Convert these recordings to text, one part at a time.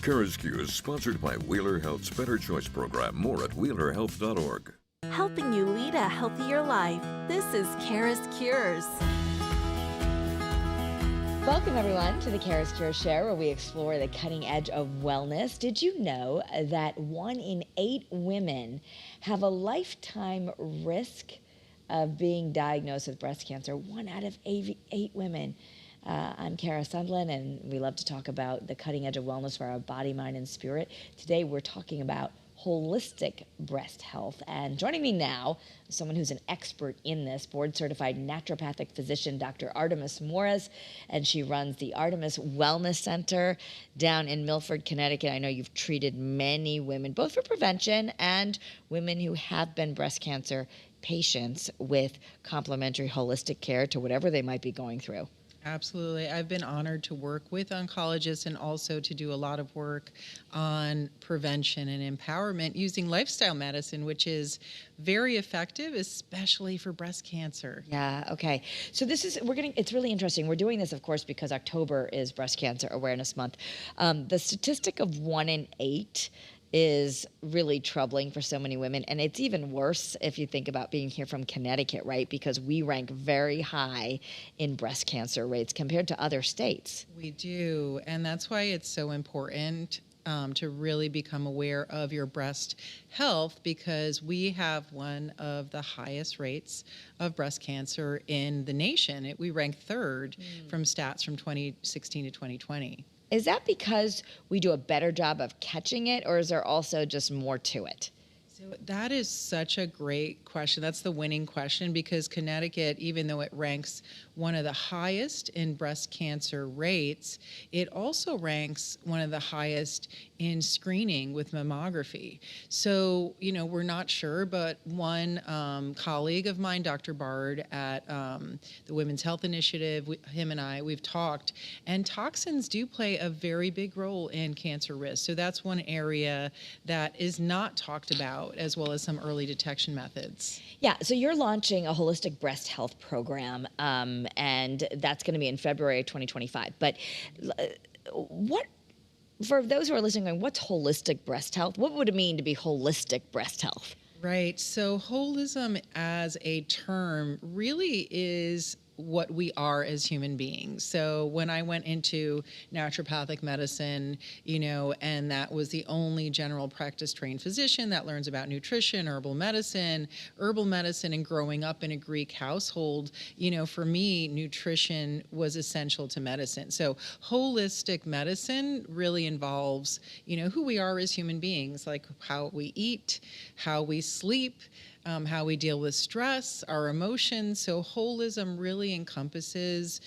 CURES is sponsored by Wheeler Health's Better Choice program. More at wheelerhealth.org. Helping you lead a healthier life. This is CURES. Welcome, everyone, to the CURES Show, where we explore the cutting edge of wellness. Did you know that 1 in 8 women have a lifetime risk of being diagnosed with breast cancer? 1 out of 8 women. I'm Kara Sundlin, and we love to talk about the cutting edge of wellness for our body, mind, and spirit. Today, we're talking about holistic breast health. And joining me now is someone who's an expert in this, board-certified naturopathic physician, Dr. Artemis Morris, and she runs the Artemis Wellness Center down in Milford, Connecticut. I know you've treated many women, both for prevention and women who have been breast cancer patients, with complementary holistic care to whatever they might be going through. Absolutely. I've been honored to work with oncologists and also to do a lot of work on prevention and empowerment using lifestyle medicine, which is very effective, especially for breast cancer. Yeah, okay. So it's really interesting. We're doing this, of course, because October is Breast Cancer Awareness Month. The statistic of 1 in 8 is really troubling for so many women. And it's even worse if you think about being here from Connecticut, right? Because we rank very high in breast cancer rates compared to other states. We do. And that's why it's so important to really become aware of your breast health, because we have one of the highest rates of breast cancer in the nation. We rank 3rd from stats from 2016 to 2020. Is that because we do a better job of catching it, or is there also just more to it? So that is such a great question. That's the winning question, because Connecticut, even though it ranks one of the highest in breast cancer rates, it also ranks one of the highest in screening with mammography. So, we're not sure, but one colleague of mine, Dr. Bard at the Women's Health Initiative, him and I, we've talked, and toxins do play a very big role in cancer risk. So that's one area that is not talked about, as well as some early detection methods. Yeah, so you're launching a holistic breast health program, and that's going to be in February of 2025. But for those who are listening, going, what's holistic breast health? What would it mean to be holistic breast health? Right. So holism as a term really is what we are as human beings. So when I went into naturopathic medicine, and that was the only general practice trained physician that learns about nutrition, herbal medicine, and growing up in a Greek household, for me, nutrition was essential to medicine. So holistic medicine really involves, who we are as human beings, like how we eat, how we sleep, how we deal with stress, our emotions. So holism really encompasses,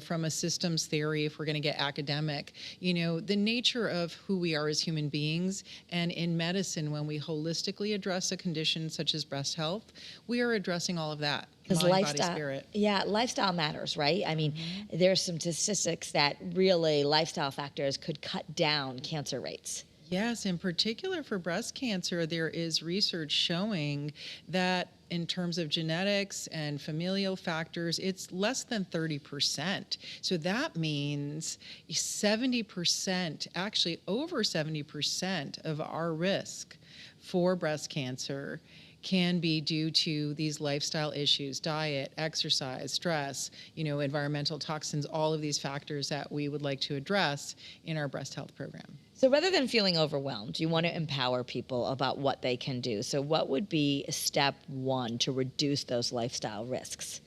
from a systems theory, if we're going to get academic, the nature of who we are as human beings. And in medicine, when we holistically address a condition such as breast health, we are addressing all of that. Because Mind, body, spirit. Yeah, lifestyle matters, right? I mean, there's some statistics that really lifestyle factors could cut down cancer rates. Yes, in particular for breast cancer, there is research showing that in terms of genetics and familial factors, it's less than 30%. So that means 70%, actually over 70% of our risk for breast cancer can be due to these lifestyle issues: diet, exercise, stress, environmental toxins, all of these factors that we would like to address in our breast health program. So rather than feeling overwhelmed, you want to empower people about what they can do. So what would be step 1 to reduce those lifestyle risks?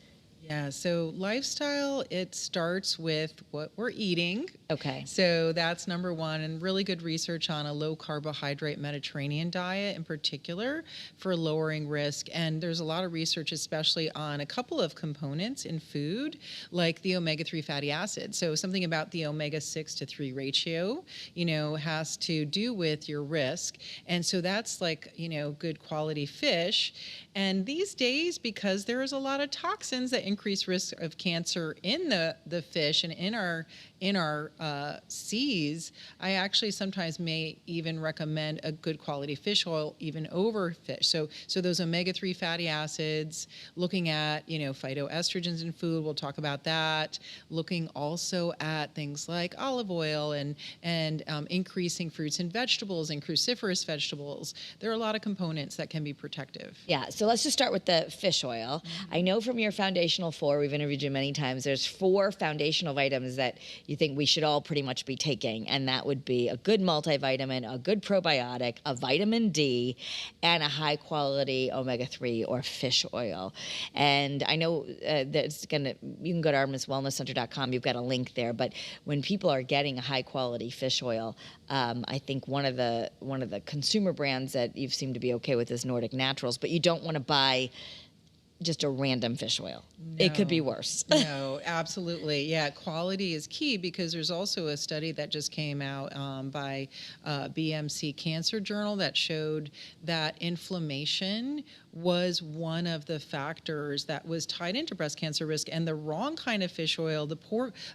Yeah, so lifestyle, it starts with what we're eating. Okay. So that's number 1, and really good research on a low carbohydrate Mediterranean diet in particular for lowering risk. And there's a lot of research, especially on a couple of components in food, like the omega-3 fatty acids. So something about the omega-6 to 3 ratio, has to do with your risk. And so that's like, good quality fish. And these days, because there is a lot of toxins that increase risk of cancer in the fish and in in our seas, I actually sometimes may even recommend a good quality fish oil even over fish. So those omega-3 fatty acids, looking at, phytoestrogens in food, we'll talk about that. Looking also at things like olive oil and increasing fruits and vegetables and cruciferous vegetables. There are a lot of components that can be protective. Yeah, so let's just start with the fish oil. I know from your foundational 4, we've interviewed you many times, there's 4 foundational vitamins that you think we should all pretty much be taking, and that would be a good multivitamin, a good probiotic, a vitamin D, and a high quality omega-3 or fish oil. And I know you can go to ArtemisWellnessCenter.com, you've got a link there, but when people are getting a high quality fish oil, I think one of the consumer brands that you seem to be okay with is Nordic Naturals, but you don't want to buy just a random fish oil. No, it could be worse. No, absolutely. Yeah, quality is key, because there's also a study that just came out by BMC Cancer Journal that showed that inflammation was one of the factors that was tied into breast cancer risk, and the wrong kind of fish oil,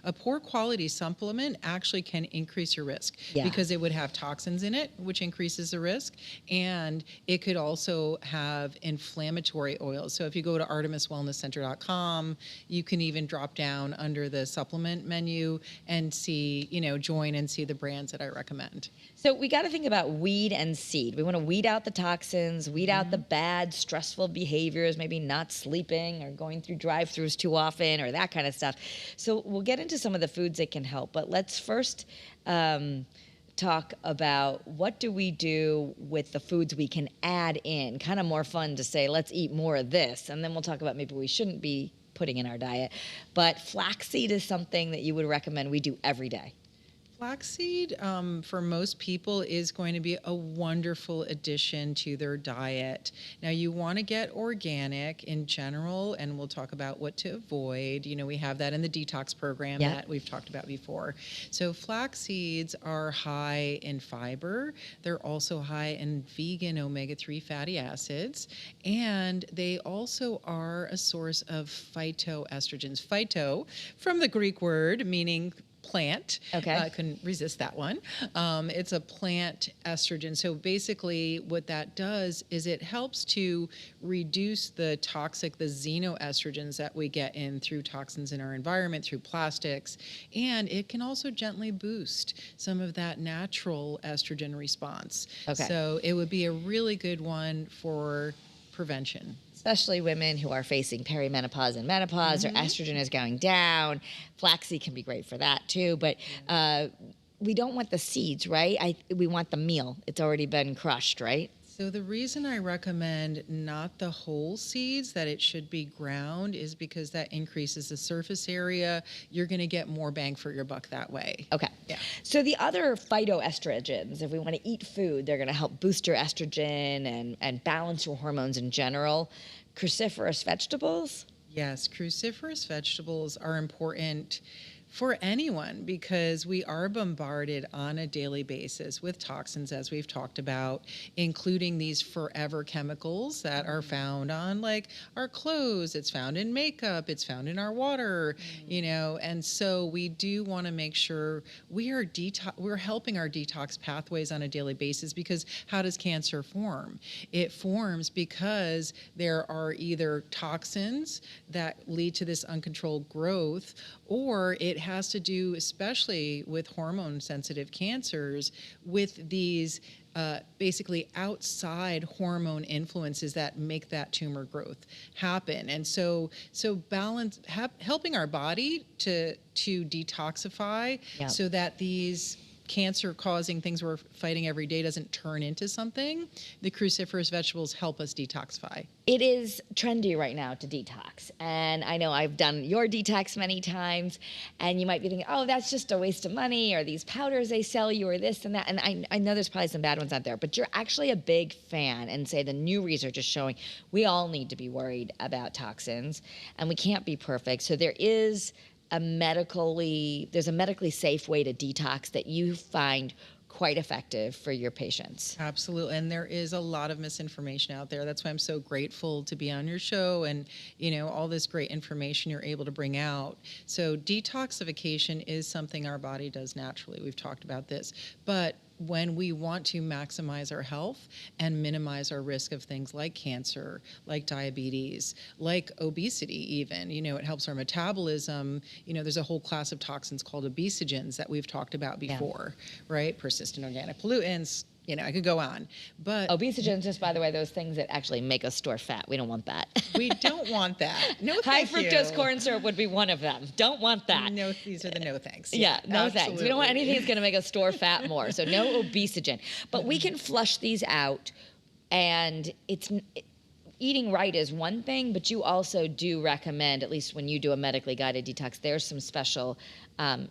a poor quality supplement actually can increase your risk, because it would have toxins in it, which increases the risk, and it could also have inflammatory oils. So if you go to ArtemisWellnessCenter.com, you can even drop down under the supplement menu and see, join and see the brands that I recommend. So we got to think about weed and seed. We want to weed out the toxins, weed out the bad, stressful behaviors, maybe not sleeping or going through drive-thrus too often or that kind of stuff. So we'll get into some of the foods that can help, but let's first talk about what do we do with the foods we can add in. Kind of more fun to say, let's eat more of this, and then we'll talk about maybe we shouldn't be putting in our diet. But flaxseed is something that you would recommend we do every day. Flaxseed, for most people, is going to be a wonderful addition to their diet. Now, you want to get organic in general, and we'll talk about what to avoid. We have that in the detox program that we've talked about before. So flax seeds are high in fiber. They're also high in vegan omega-3 fatty acids, and they also are a source of phytoestrogens. Phyto, from the Greek word meaning plant. Okay. I couldn't resist that one. It's a plant estrogen. So basically what that does is it helps to reduce the xenoestrogens that we get in through toxins in our environment, through plastics, and it can also gently boost some of that natural estrogen response. Okay. So it would be a really good one for prevention. Especially women who are facing perimenopause and menopause, their estrogen is going down. Flaxseed can be great for that too, but we don't want the seeds, right? We want the meal. It's already been crushed, right? So the reason I recommend not the whole seeds, that it should be ground, is because that increases the surface area. You're going to get more bang for your buck that way. Okay. Yeah. So the other phytoestrogens, if we want to eat food, they're going to help boost your estrogen and balance your hormones in general. Cruciferous vegetables? Yes, cruciferous vegetables are important for anyone, because we are bombarded on a daily basis with toxins, as we've talked about, including these forever chemicals that are found on like our clothes, it's found in makeup, it's found in our water, and so we do want to make sure we're helping our detox pathways on a daily basis, because how does cancer form? It forms because there are either toxins that lead to this uncontrolled growth, or it has to do, especially with hormone-sensitive cancers, with these basically outside hormone influences that make that tumor growth happen. And so balance, helping our body to detoxify, so that these cancer-causing things we're fighting every day doesn't turn into something. The cruciferous vegetables help us detoxify. It is trendy right now to detox. And I know I've done your detox many times, and you might be thinking, oh, that's just a waste of money, or these powders they sell you, or this and that. And I know there's probably some bad ones out there, but you're actually a big fan, and say the new research is showing we all need to be worried about toxins, and we can't be perfect. So there's a medically safe way to detox that you find quite effective for your patients. Absolutely. And there is a lot of misinformation out there. That's why I'm so grateful to be on your show and, all this great information you're able to bring out. So detoxification is something our body does naturally. We've talked about this. But when we want to maximize our health and minimize our risk of things like cancer, like diabetes, like obesity even, it helps our metabolism. There's a whole class of toxins called obesogens that we've talked about before, right? Persistent organic pollutants. I could go on, but obesogens, just by the way, those things that actually make us store fat. We don't want that. We don't want that. No, high thank fructose you. corn syrup would be one of them. Don't want that. No, these are the no thanks. Yeah, no absolutely. thanks. We don't want anything that's going to make us store fat more. So no obesogen. But we can flush these out, and eating right is one thing, but you also do recommend, at least when you do a medically guided detox, there's some special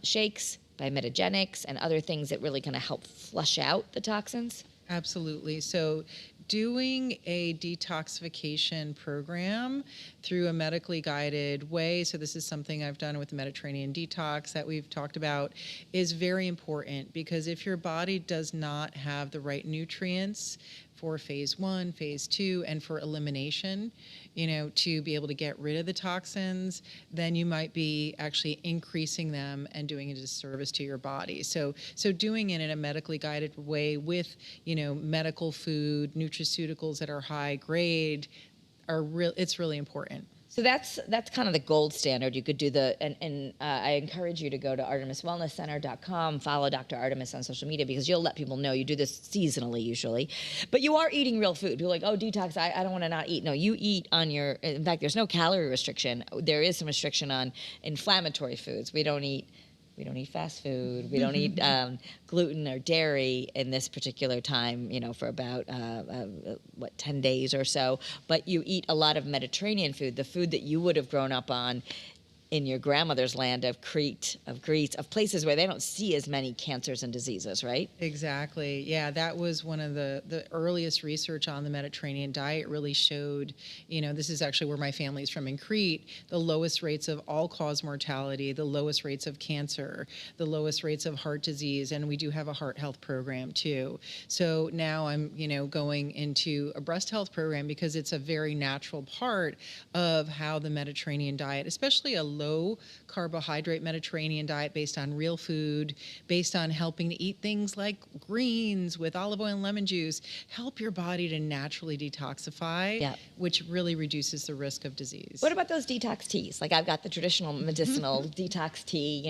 shakes by Metagenics and other things that really kind of help flush out the toxins? Absolutely. So doing a detoxification program through a medically guided way, so this is something I've done with the Mediterranean detox that we've talked about, is very important, because if your body does not have the right nutrients for phase 1, phase 2, and for elimination, to be able to get rid of the toxins, then you might be actually increasing them and doing a disservice to your body. So doing it in a medically guided way with, medical food, nutraceuticals that are high grade, it's really important. So that's kind of the gold standard. You could do I encourage you to go to artemiswellnesscenter.com, follow Dr. Artemis on social media, because you'll let people know you do this seasonally usually. But you are eating real food. People are like, oh, detox, I don't want to not eat. No, you eat in fact, there's no calorie restriction. There is some restriction on inflammatory foods. We don't eat fast food. We don't eat gluten or dairy in this particular time, for about 10 days or so. But you eat a lot of Mediterranean food, the food that you would have grown up on in your grandmother's land of Crete, of Greece, of places where they don't see as many cancers and diseases, right? Exactly. Yeah, that was one of the earliest research on the Mediterranean diet really showed, this is actually where my family's from in Crete, the lowest rates of all-cause mortality, the lowest rates of cancer, the lowest rates of heart disease, and we do have a heart health program too. So now I'm, going into a breast health program because it's a very natural part of how the Mediterranean diet, especially a low carbohydrate Mediterranean diet based on real food, based on helping to eat things like greens with olive oil and lemon juice, help your body to naturally detoxify, which really reduces the risk of disease. What about those detox teas? Like I've got the traditional medicinal detox tea,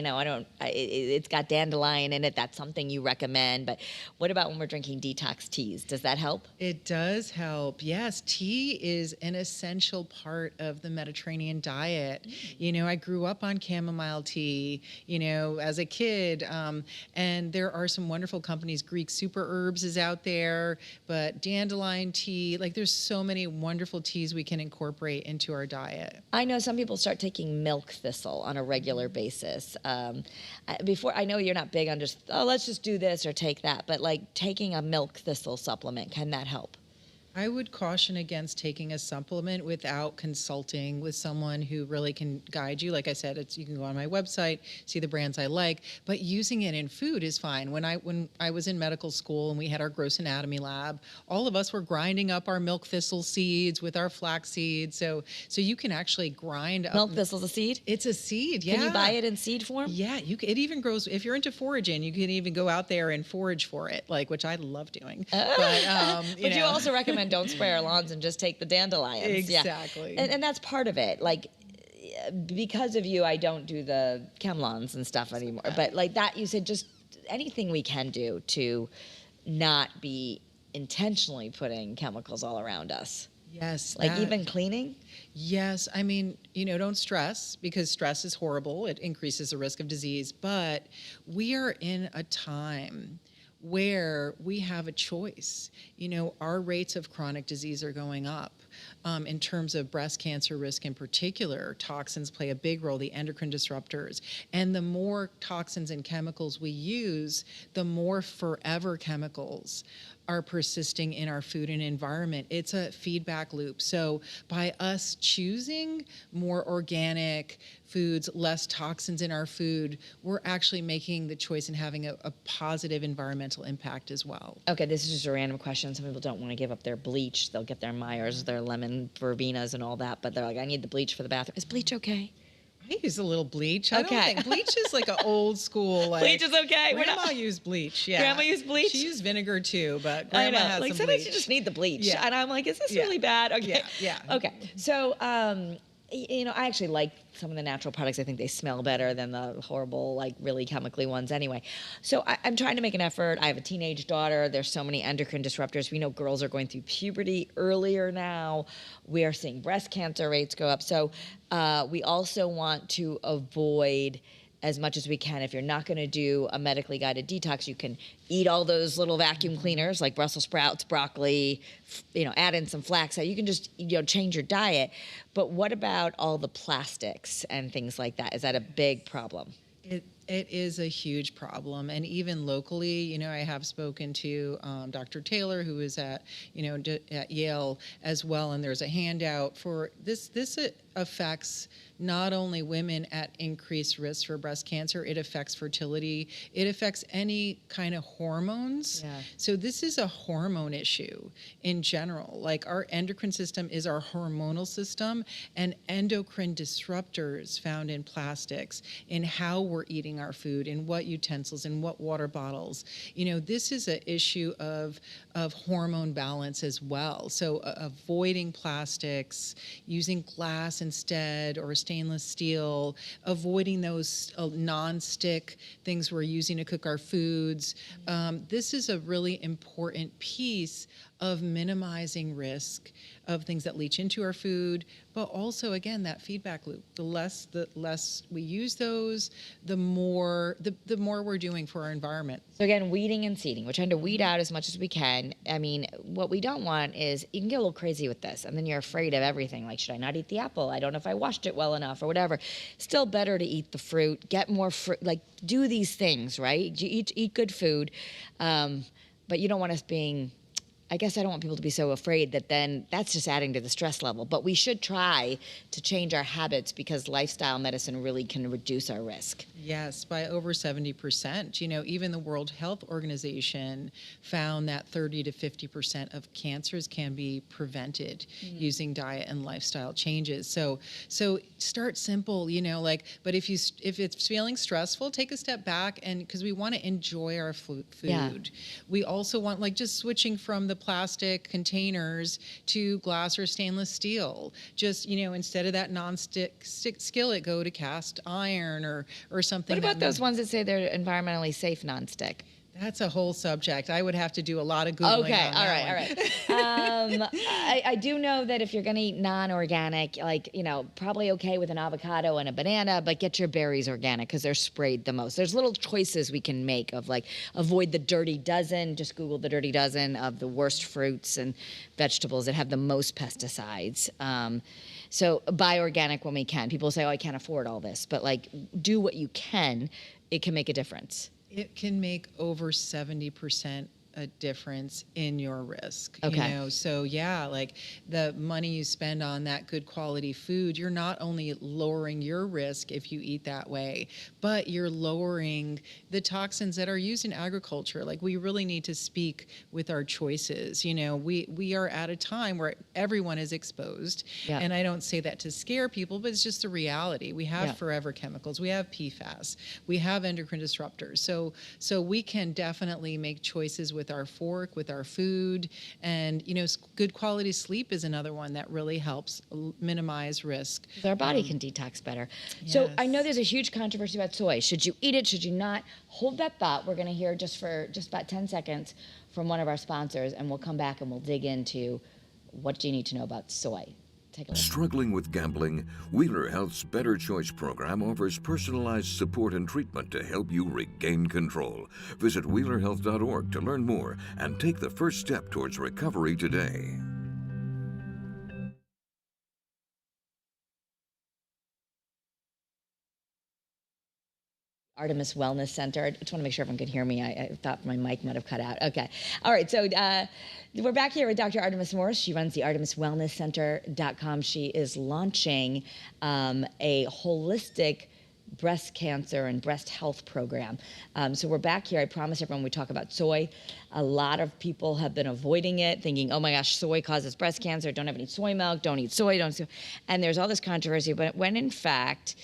it's got dandelion in it. That's something you recommend. But what about when we're drinking detox teas? Does that help? It does help. Yes, tea is an essential part of the Mediterranean diet. I grew up on chamomile tea, as a kid, and there are some wonderful companies. Greek Super Herbs is out there, but dandelion tea, there's so many wonderful teas we can incorporate into our diet. I know some people start taking milk thistle on a regular basis. Before, I know you're not big on just, let's just do this or take that, but taking a milk thistle supplement, can that help? I would caution against taking a supplement without consulting with someone who really can guide you. Like I said, you can go on my website, see the brands I like, but using it in food is fine. When I was in medical school and we had our gross anatomy lab, all of us were grinding up our milk thistle seeds with our flax seeds. So you can actually grind up. Milk thistle's a seed? It's a seed, yeah. Can you buy it in seed form? Yeah, it even grows. If you're into foraging, you can even go out there and forage for it, which I love doing. But you also recommend don't spray our lawns and just take the dandelions. Exactly. Yeah. And that's part of it. Because of you, I don't do the chem-lawns and stuff anymore. But that, you said just anything we can do to not be intentionally putting chemicals all around us. Yes. Even cleaning? Yes. I mean, don't stress, because stress is horrible. It increases the risk of disease. But we are in a time where we have a choice. Our rates of chronic disease are going up. in terms of breast cancer risk in particular. Toxins play a big role, the endocrine disruptors. And the more toxins and chemicals we use, the more forever chemicals are persisting in our food and environment. It's a feedback loop. So by us choosing more organic foods, less toxins in our food, we're actually making the choice and having a positive environmental impact as well. Okay, this is just a random question. Some people don't want to give up their bleach. They'll get their Meyers, their lemon verbenas and all that, but they're like, I need the bleach for the bathroom. Is bleach okay? I use a little bleach. I Okay. don't think bleach is like an old school. Like, Bleach is okay. We're Grandma not- used bleach. Yeah, Grandma used bleach? She used vinegar too, but I Grandma know. has Like some sometimes bleach. you just need the bleach. Yeah. And I'm like, is this Yeah. really bad? Okay. Yeah. Okay. So, I actually like some of the natural products. I think they smell better than the horrible, like really chemically ones anyway. So I'm trying to make an effort. I have a teenage daughter. There's so many endocrine disruptors. We know girls are going through puberty earlier now. We are seeing breast cancer rates go up. So we also want to avoid as much as we can. If you're not going to do a medically guided detox, you can eat all those little vacuum cleaners like Brussels sprouts, broccoli, add in some flax. You can just, change your diet. But what about all the plastics and things like that? Is that a big problem? It is a huge problem, and even locally, I have spoken to Dr. Taylor, who is at Yale as well, and there's a handout for this. This affects not only women at increased risk for breast cancer, it affects fertility, it affects any kind of hormones. Yeah. So this is a hormone issue in general. Like our endocrine system is our hormonal system, and endocrine disruptors found in plastics, in how we're eating our food, in what utensils, in what water bottles. This is an issue of hormone balance as well. So avoiding plastics, using glass instead or stainless steel, avoiding those non-stick things we're using to cook our foods. This is a really important piece of minimizing risk of things that leach into our food, but also, again, that feedback loop. The less we use those, the more we're doing for our environment. So again, weeding and seeding. We're trying to weed out as much as we can. I mean, what we don't want is, you can get a little crazy with this, and then you're afraid of everything. Like, should I not eat the apple? I don't know if I washed it well enough or whatever. Still better to eat the fruit, get more fruit, like do these things, right? Eat good food. But you don't want us being, I guess I don't want people to be so afraid that then that's just adding to the stress level. But we should try to change our habits, because lifestyle medicine really can reduce our risk. Yes, by over 70%. Even the World Health Organization found that 30 to 50% of cancers can be prevented using diet and lifestyle changes. So start simple, but if it's feeling stressful, take a step back, and because we want to enjoy our food. Yeah. We also want, just switching from the plastic containers to glass or stainless steel. Just, instead of that non-stick skillet, go to cast iron or something. What about those ones that say they're environmentally safe nonstick? That's a whole subject. I would have to do a lot of Googling. Okay, on all that right. I do know that if you're going to eat non-organic, probably okay with an avocado and a banana, but get your berries organic because they're sprayed the most. There's little choices we can make of avoid the dirty dozen. Just Google the dirty dozen of the worst fruits and vegetables that have the most pesticides. So buy organic when we can. People say, I can't afford all this, but do what you can. It can make a difference. It can make over 70% a difference in your risk. Okay. So the money you spend on that good quality food, you're not only lowering your risk if you eat that way, but you're lowering the toxins that are used in agriculture. We really need to speak with our choices. We are at a time where everyone is exposed. Yeah. And I don't say that to scare people, but it's just a reality. We have forever chemicals, we have PFAS, we have endocrine disruptors. So we can definitely make choices with our fork, with our food. And, good quality sleep is another one that really helps minimize risk. Our body can detox better. So Yes. I know there's a huge controversy about soy. Should you eat it? Should you not? Hold that thought. We're going to hear just about 10 seconds from one of our sponsors, and we'll come back and we'll dig into what do you need to know about soy. Take a look. Struggling with gambling? Wheeler Health's Better Choice program offers personalized support and treatment to help you regain control. Visit wheelerhealth.org to learn more and take the first step towards recovery today. Artemis Wellness Center. I just want to make sure everyone could hear me. I thought my mic might have cut out. Okay. All right. So we're back here with Dr. Artemis Morris. She runs the ArtemisWellnessCenter.com. She is launching a holistic breast cancer and breast health program. So we're back here. I promise everyone we talk about soy. A lot of people have been avoiding it, thinking, oh my gosh, soy causes breast cancer. Don't have any soy milk. Don't eat soy. And there's all this controversy. But when in fact,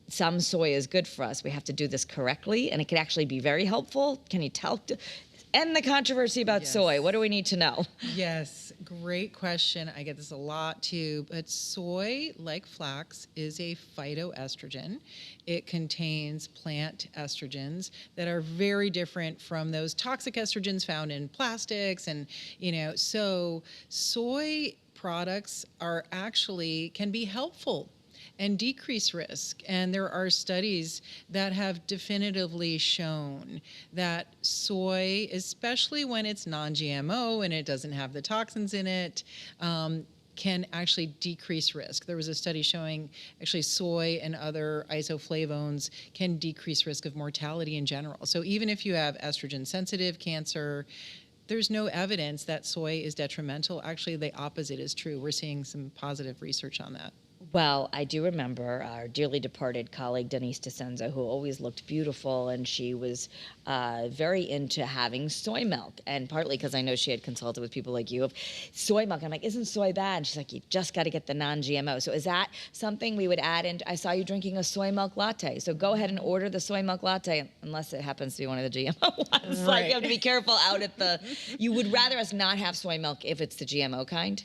some soy is good for us. We have to do this correctly, and it can actually be very helpful. Can you tell? End the controversy about soy. What do we need to know? Yes, great question. I get this a lot too. But soy, like flax, is a phytoestrogen. It contains plant estrogens that are very different from those toxic estrogens found in plastics. And, so soy products can be helpful and decrease risk. And there are studies that have definitively shown that soy, especially when it's non-GMO and it doesn't have the toxins in it, can actually decrease risk. There was a study showing actually soy and other isoflavones can decrease risk of mortality in general. So even if you have estrogen-sensitive cancer, there's no evidence that soy is detrimental. Actually, the opposite is true. We're seeing some positive research on that. Well, I do remember our dearly departed colleague, Denise DeCenzo, who always looked beautiful, and she was very into having soy milk. And partly because I know she had consulted with people like you of soy milk. I'm like, isn't soy bad? And she's like, you just got to get the non-GMO. So is that something we would add in? I saw you drinking a soy milk latte. So go ahead and order the soy milk latte, unless it happens to be one of the GMO ones. Right. Like, you have to be careful out at the... You would rather us not have soy milk if it's the GMO kind?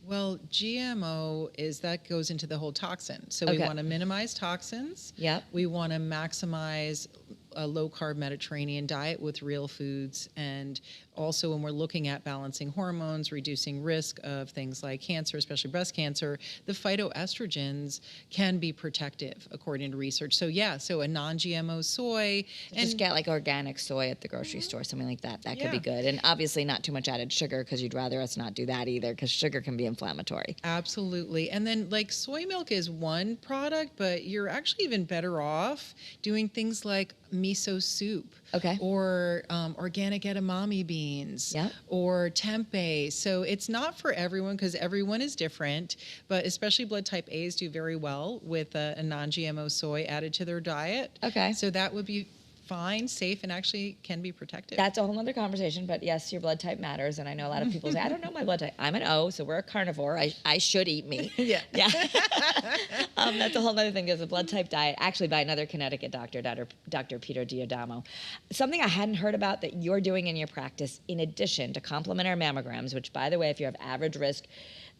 Well, GMO that goes into the whole toxin. So we want to minimize toxins. Yep. We want to maximize a low-carb Mediterranean diet with real foods. And also when we're looking at balancing hormones, reducing risk of things like cancer, especially breast cancer, the phytoestrogens can be protective according to research. So so a non-GMO soy. And just get like organic soy at the grocery store, something like that. That could be good. And obviously not too much added sugar, because you'd rather us not do that either, because sugar can be inflammatory. Absolutely. And then like soy milk is one product, but you're actually even better off doing things like miso soup, or organic edamame beans, or tempeh. So it's not for everyone, because everyone is different, but especially blood type A's do very well with a non-GMO soy added to their diet. So that would be fine, safe, and actually can be protective. That's a whole other conversation, but yes, your blood type matters. And I know a lot of people say, I don't know my blood type. I'm an O, so we're a carnivore. I should eat meat. That's a whole other thing. There's a blood type diet, actually by another Connecticut doctor, Dr. Peter Diodamo. Something I hadn't heard about that you're doing in your practice, in addition to complement our mammograms, which, by the way, if you have average risk,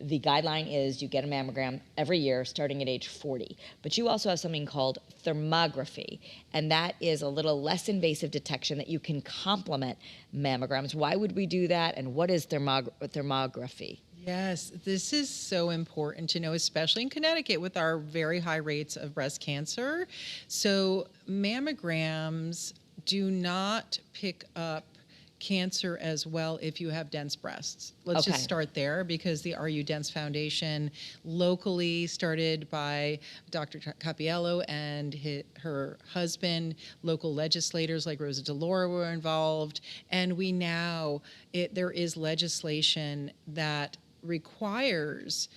the guideline is you get a mammogram every year starting at age 40. But you also have something called thermography, and that is a little less invasive detection that you can complement mammograms. Why would we do that, and what is thermography? Yes, this is so important to know, especially in Connecticut with our very high rates of breast cancer. So mammograms do not pick up cancer as well if you have dense breasts. Let's just start there, because the RU Dense Foundation, locally started by Dr. Capiello and her husband, local legislators like Rosa DeLauro were involved, and we now, there is legislation that requires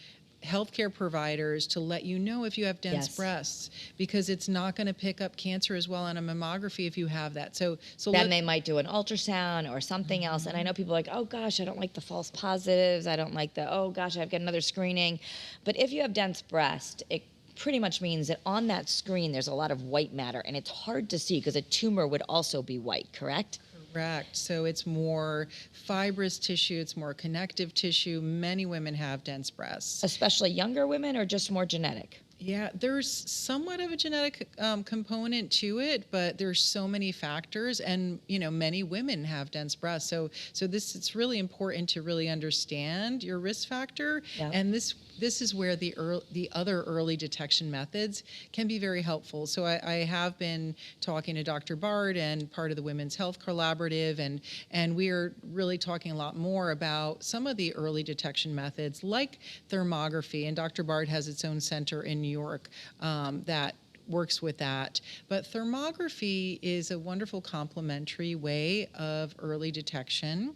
healthcare providers to let you know if you have dense breasts, because it's not going to pick up cancer as well on a mammography if you have that. So then they might do an ultrasound or something else. And I know people are like, oh gosh, I don't like the false positives. I don't like the, oh gosh, I've got another screening. But if you have dense breast, it pretty much means that on that screen there's a lot of white matter, and it's hard to see because a tumor would also be white, correct? Correct. So it's more fibrous tissue, it's more connective tissue. Many women have dense breasts. Especially younger women, or just more genetic? Yeah, there's somewhat of a genetic component to it, but there's so many factors, and many women have dense breasts. So it's really important to really understand your risk factor, and this is where the other early detection methods can be very helpful. So I have been talking to Dr. Bard and part of the Women's Health Collaborative, and we are really talking a lot more about some of the early detection methods like thermography. And Dr. Bard has its own center in New York that works with that. But thermography is a wonderful complementary way of early detection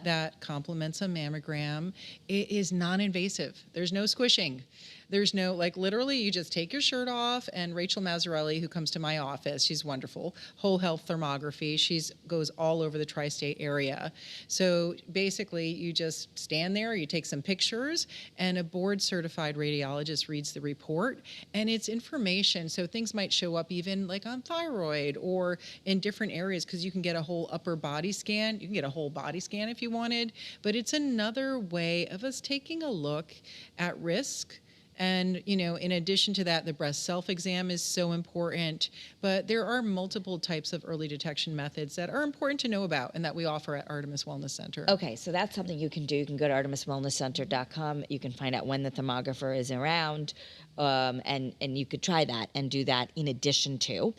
that complements a mammogram. It is non-invasive. There's no squishing. There's no, like, literally you just take your shirt off, and Rachel Mazzarelli, who comes to my office, she's wonderful, whole health thermography. She's goes all over the tri-state area. So basically you just stand there, you take some pictures, and a board certified radiologist reads the report, and it's information. So things might show up even like on thyroid or in different areas, because you can get a whole upper body scan. You can get a whole body scan if you wanted, but it's another way of us taking a look at risk. And, you know, in addition to that, the breast self-exam is so important, but there are multiple types of early detection methods that are important to know about and that we offer at Artemis Wellness Center. Okay, so that's something you can do. You can go to artemiswellnesscenter.com. You can find out when the thermographer is around, and you could try that and do that in addition to.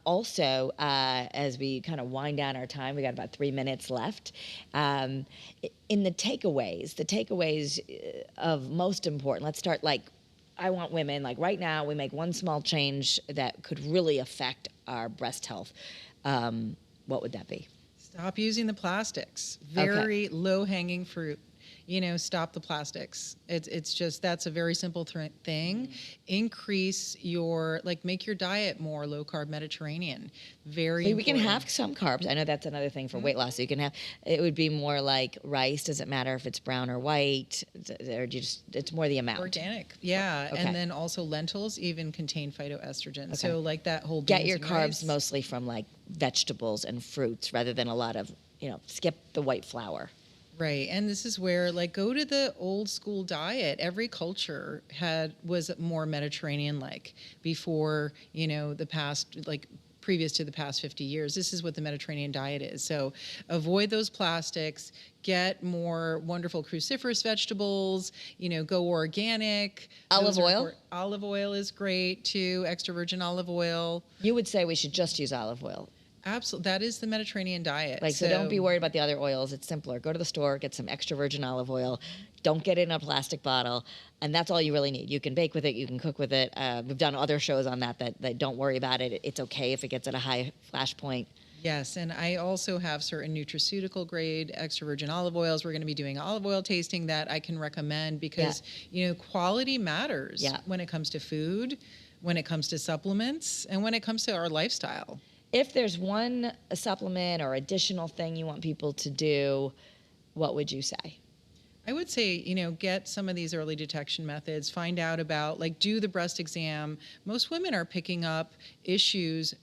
Also, as we kind of wind down our time, we got about 3 minutes left. In the takeaways of most important, let's start, like, I want women, like right now, we make one small change that could really affect our breast health. What would that be? Stop using the plastics. Very low-hanging fruit. You know, stop the plastics. It's just, that's a very simple thing. Increase your, like, make your diet more low-carb Mediterranean. Very important. We can have some carbs. I know that's another thing for weight loss. So you can have, it would be more like rice. Does it matter if it's brown or white? Or just, it's more the amount. Organic, yeah. Okay. And then also lentils even contain phytoestrogen. Okay. So like that whole get your beans carbs and rice. Mostly from like vegetables and fruits rather than a lot of, you know, skip the white flour. Right, and this is where, like, go to the old school diet. Every culture was more Mediterranean-like before, you know, the past, like, previous to the past 50 years. This is what the Mediterranean diet is. So avoid those plastics, get more wonderful cruciferous vegetables, you know, go organic. Olive oil? Olive oil is great too, extra virgin olive oil. You would say we should just use olive oil. Absolutely. That is the Mediterranean diet. Like, so don't be worried about the other oils. It's simpler. Go to the store, get some extra virgin olive oil. Don't get it in a plastic bottle. And that's all you really need. You can bake with it. You can cook with it. We've done other shows on that don't worry about it. It's okay if it gets at a high flash point. Yes, and I also have certain nutraceutical grade extra virgin olive oils. We're going to be doing olive oil tasting that I can recommend because, you know, quality matters when it comes to food, when it comes to supplements, and when it comes to our lifestyle. If there's one supplement or additional thing you want people to do, what would you say? I would say, you know, get some of these early detection methods, find out about, like, do the breast exam. Most women are picking up issues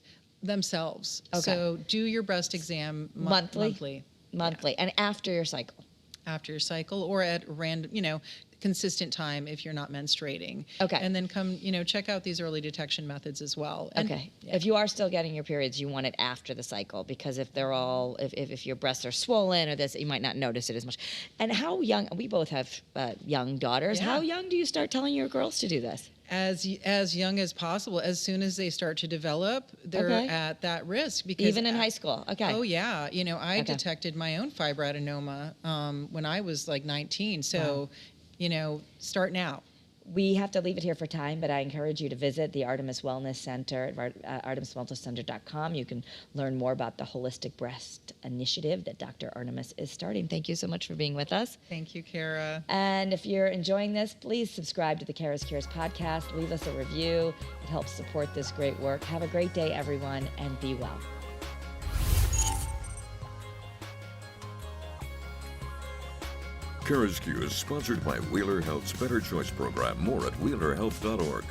themselves. Okay. So do your breast exam monthly. Monthly. And after your cycle. After your cycle, or at random, you know, consistent time if you're not menstruating. Okay. And then come, you know, check out these early detection methods as well. And, okay. Yeah. If you are still getting your periods, you want it after the cycle, because if they're all, if your breasts are swollen or this, you might not notice it as much. And how young, we both have young daughters. Yeah. How young do you start telling your girls to do this? As young as possible. As soon as they start to develop, they're at that risk. Because even in high school. Okay. Oh yeah. You know, I detected my own fibroadenoma when I was like 19. So, you know, start now. We have to leave it here for time, but I encourage you to visit the Artemis Wellness Center at artemiswellnesscenter.com. You can learn more about the Holistic Breast Initiative that Dr. Artemis is starting. Thank you so much for being with us. Thank you, Kara. And if you're enjoying this, please subscribe to the CURES podcast. Leave us a review. It helps support this great work. Have a great day, everyone, and be well. CURES is sponsored by Wheeler Health's Better Choice program. More at wheelerhealth.org.